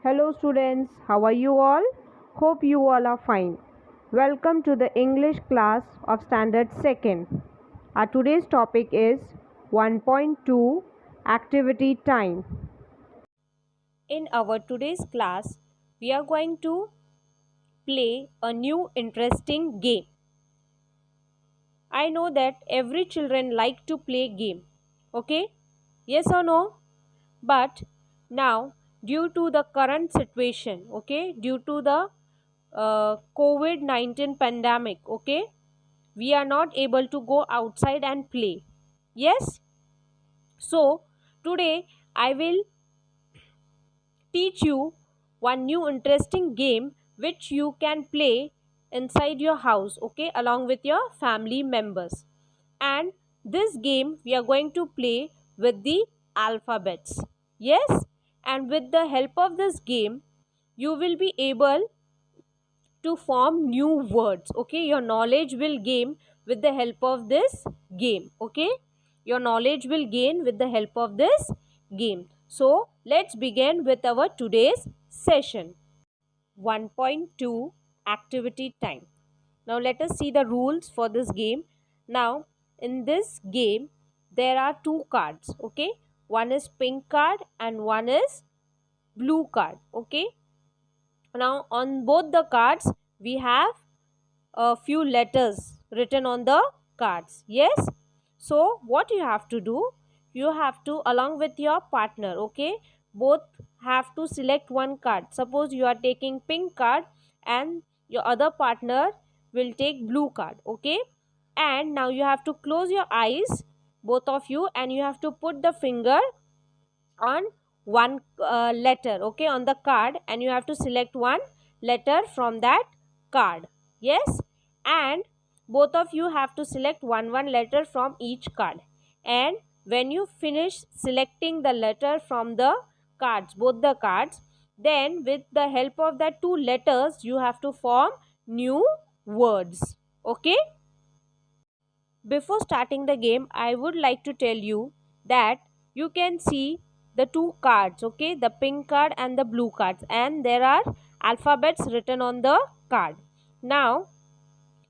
Hello students, how are you all? Hope you all are fine. Welcome to the English class of Standard 2nd. Our today's topic is 1.2 Activity Time. In our today's class, we are going to play a new interesting game. I know that every children like to play game. Okay? Yes or no? But now due to the current situation, due to the COVID-19 pandemic, we are not able to go outside and play. Yes, so today I will teach you one new interesting game which you can play inside your house, along with your family members. And this game we are going to play with the alphabets. Yes, and with the help of this game you will be able to form new words. Your knowledge will gain with the help of this game. Your knowledge will gain with the help of this game. So let's begin with our today's session. 1.2 Activity Time. Now let us see the rules for this game. Now in this game there are two cards. One is pink card and one is blue card. Now on both the cards we have a few letters written on the cards. Yes, so what you have to do, you have to, along with your partner, both have to select one card. Suppose you are taking pink card and your other partner will take blue card. And now you have to close your eyes, both of you, and you have to put the finger on one letter on the card, and you have to select one letter from that card. Yes, and both of you have to select one letter from each card, and when you finish selecting the letter from the cards, both the cards, then with the help of that two letters you have to form new words. Before starting the game, I would like to tell you that you can see the two cards, the pink card and the blue cards, and there are alphabets written on the card. Now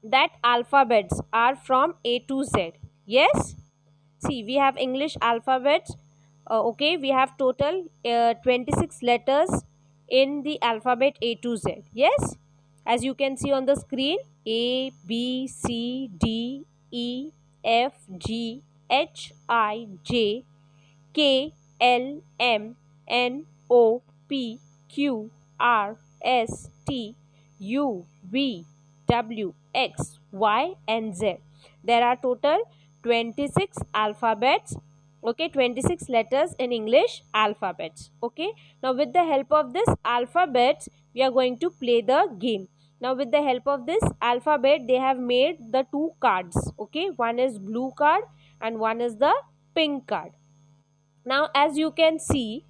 that alphabets are from A to Z. Yes, see, we have English alphabets. We have total 26 letters in the alphabet A to Z. Yes, as you can see on the screen, A, B, C, D, E, F, G, H, I, J, K, L, M, N, O, P, Q, R, S, T, U, V, W, X, Y and Z. There are total 26 alphabets, 26 letters in English alphabets. Now with the help of this alphabets we are going to play the game. Now with the help of this alphabet they have made the two cards. One is blue card and one is the pink card. Now as you can see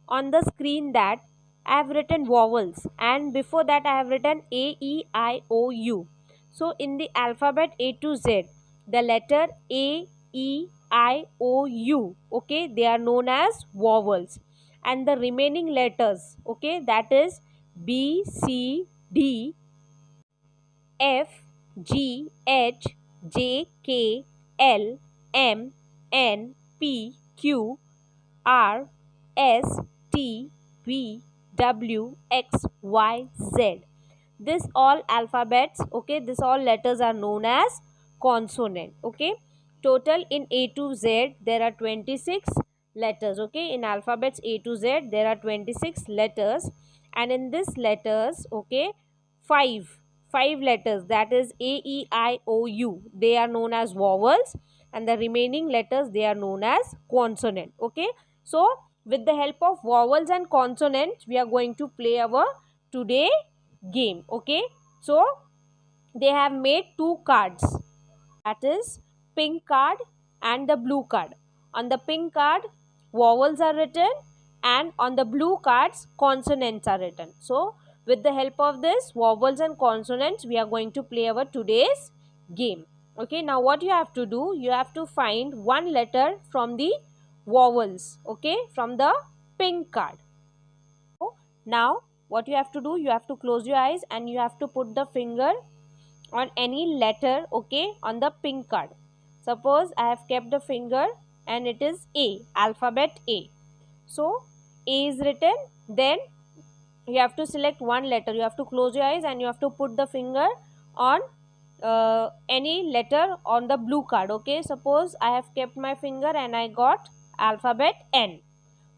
on the screen that I have written vowels, and before that I have written A, E, I, O, U. So in the alphabet A to Z, the letter A, E, I, O, U, they are known as vowels, and the remaining letters, that is B, C, D, F, G, H, J, K, L, M, N, P, Q, R, S, T, V, W, X, Y, Z. This all alphabets, this all letters are known as consonant. Total in A to Z there are 26 letters. In alphabets A to Z there are 26 letters, and in this letters, five letters, that is A, E, I, O, U, they are known as vowels, and the remaining letters they are known as consonant. So with the help of vowels and consonants we are going to play our today game. So they have made two cards, that is pink card and the blue card. On the pink card vowels are written, and on the blue cards consonants are written. So with the help of this vowels and consonants we are going to play our today's game. Now what you have to do, you have to find one letter from the vowels, from the pink card. Now what you have to do, you have to close your eyes and you have to put the finger on any letter, okay, on the pink card. Suppose I have kept the finger and it is A, alphabet A. So A is written, then you have to select one letter. You have to close your eyes and you have to put the finger on any letter on the blue card, okay. Suppose I have kept my finger and I got alphabet N.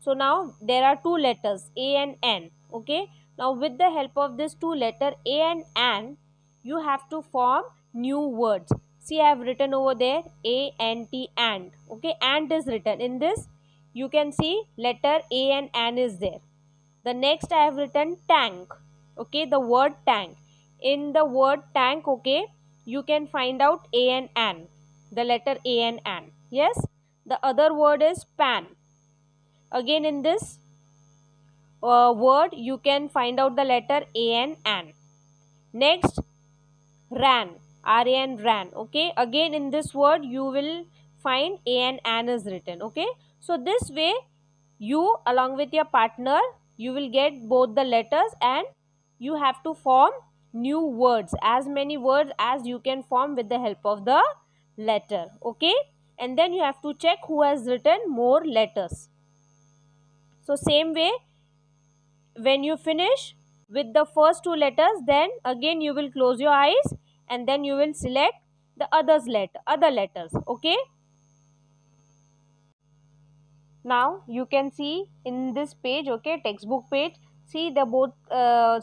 So now there are two letters A and N, okay. Now with the help of this two letter A and N, you have to form new words. See, I have written over there A-N-T, and, okay, and is written in this. You can see letter A and N is there. The next I have written tank, okay, the word tank. In the word tank, okay, you can find out A and N, the letter A and N. Yes, the other word is pan. Again in this word you can find out the letter A and N. Next, ran, R-A-N, ran, okay. Again in this word you will find A and N is written, okay. So this way you along with your partner, you will get both the letters and you have to form new words, as many words as you can form with the help of the letter, okay. And then you have to check who has written more letters. So same way, when you finish with the first two letters, then again you will close your eyes and then you will select the other letters, okay. Now you can see in this page, okay, textbook page, see the both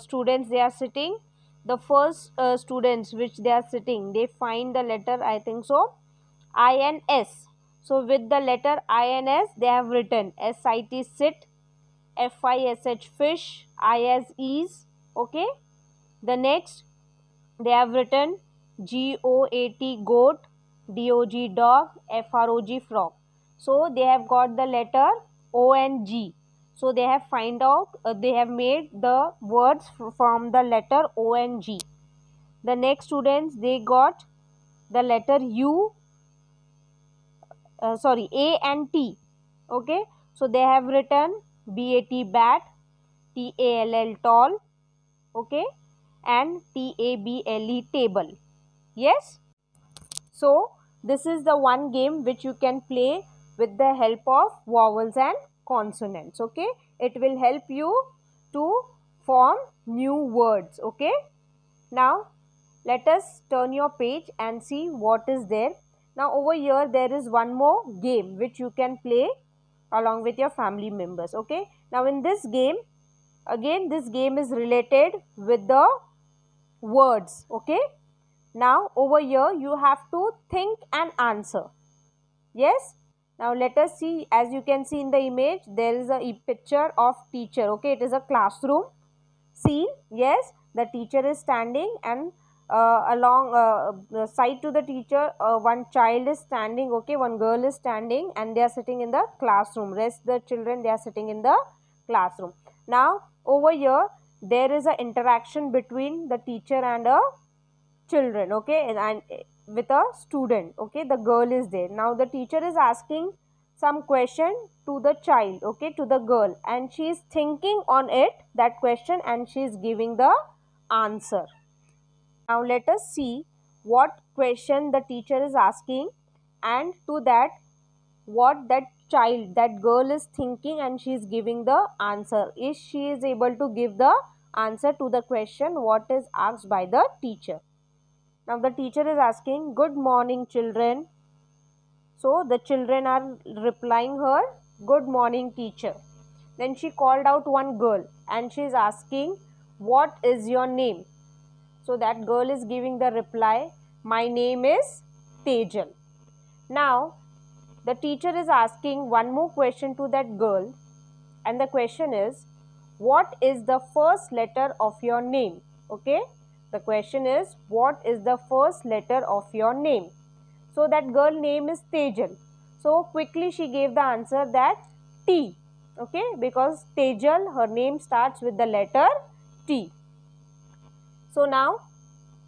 students, they are sitting. The first students which they are sitting, they find the letter, I think so, I and S. So with the letter I and S, they have written SIT, sit, FISH, fish, I as ease, okay. The next they have written GOAT, goat, DOG, dog, FROG, frog. So they have got the letter O and G. So they have they have made the words from the letter O and G. The next students, they got the letter U, A and T, okay. So they have written BAT, bat, TALL, tall, okay, and TABLE, table. Yes. So this is the one game which you can play with the help of vowels and consonants, okay. It will help you to form new words, okay. Now let us turn your page and see what is there. Now over here there is one more game which you can play along with your family members, okay. Now in this game, again this game is related with the words, okay. Now over here you have to think and answer. Yes. Now let us see, as you can see in the image, there is a picture of teacher, okay. It is a classroom scene. Yes, the teacher is standing and along the side to the teacher, one child is standing, okay, one girl is standing, and they are sitting in the classroom. Rest the children, they are sitting in the classroom. Now over here there is an interaction between the teacher and a children, okay, and with a student, okay. The girl is there. Now the teacher is asking some question to the child, okay, to the girl, and she is thinking on it, that question, and she is giving the answer. Now let us see what question the teacher is asking, and to that what that child, that girl is thinking, and she is giving the answer. Is she is able to give the answer to the question what is asked by the teacher. Now the teacher is asking, good morning children. So the children are replying her, good morning teacher. Then she called out one girl and she is asking, what is your name? So that girl is giving the reply, my name is Tejal. Now the teacher is asking one more question to that girl, and the question is, what is the first letter of your name? Okay. The question is, what is the first letter of your name? So that girl name is Tejal. So quickly she gave the answer that T. Okay, because Tejal, her name starts with the letter T. So now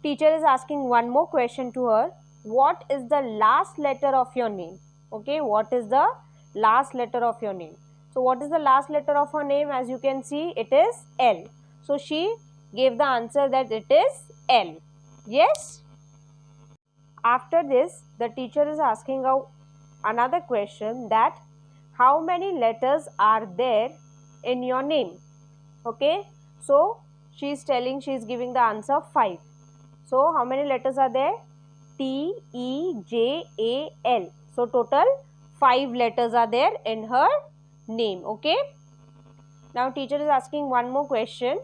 teacher is asking one more question to her. What is the last letter of your name? Okay, what is the last letter of your name? So what is the last letter of her name? As you can see, it is L. So she gave the answer that it is L. Yes? After this, the teacher is asking another question, that how many letters are there in your name? Okay, so she is giving the answer 5. So how many letters are there? T, E, J, A, L. So total 5 letters are there in her name. Okay. Now teacher is asking one more question.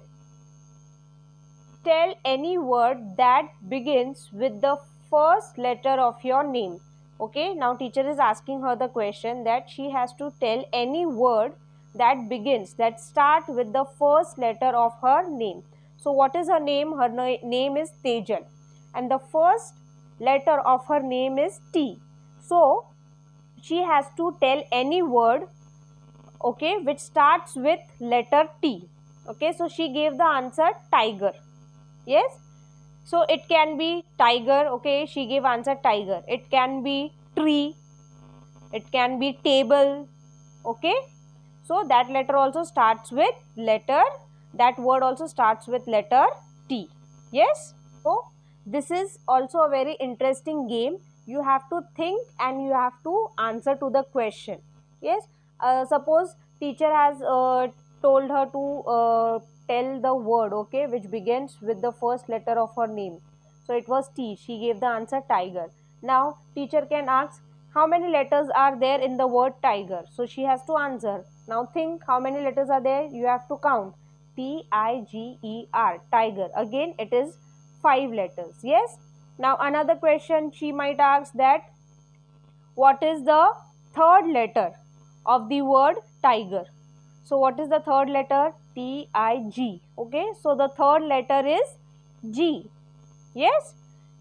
Tell any word that begins with the first letter of your name. Okay. Now teacher is asking her the question that she has to tell any word that begins, that start with the first letter of her name. So what is her name? Her name is Tejal, and the first letter of her name is T. So she has to tell any word, okay, which starts with letter T. Okay, so she gave the answer tiger. Yes, so it can be tiger. Okay, she gave answer tiger. It can be tree, it can be table. Okay, so that letter also starts with letter, that word also starts with letter T. Yes, so this is also a very interesting game. You have to think and you have to answer to the question. Yes, suppose teacher has told her to tell the word, okay, which begins with the first letter of her name. So it was T. She gave the answer tiger. Now teacher can ask, how many letters are there in the word tiger? So she has to answer. Now think, how many letters are there? You have to count. T-I-G-E-R, tiger. Again it is 5 letters. Yes. Now another question she might ask, that what is the third letter of the word tiger? So what is the third letter? T-I-G. Okay, so the third letter is G. Yes.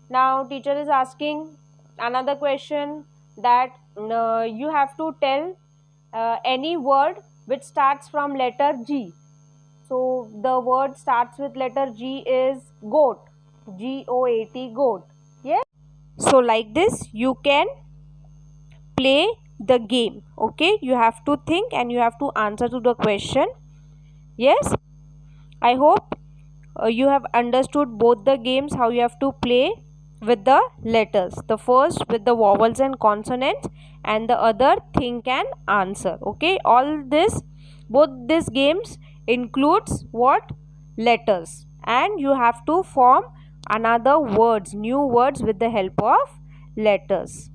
Now teacher is asking another question, that you have to tell any word which starts from letter G. So the word starts with letter G is goat. G-O-A-T, goat. Yes. So like this you can play the game. Okay, you have to think and you have to answer to the question. Yes, I hope you have understood both the games, how you have to play with the letters. The first with the vowels and consonants, and the other think and answer. Okay, all this, both these games includes what? Letters, and you have to form another words, new words with the help of letters.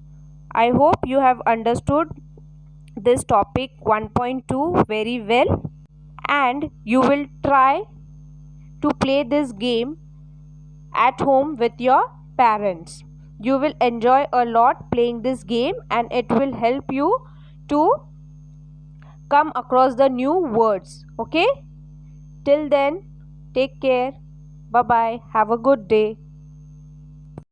I hope you have understood this topic 1.2 very well, and you will try to play this game at home with your parents. You will enjoy a lot playing this game, and it will help you to come across the new words. Okay? Till then, take care. Bye bye. Have a good day.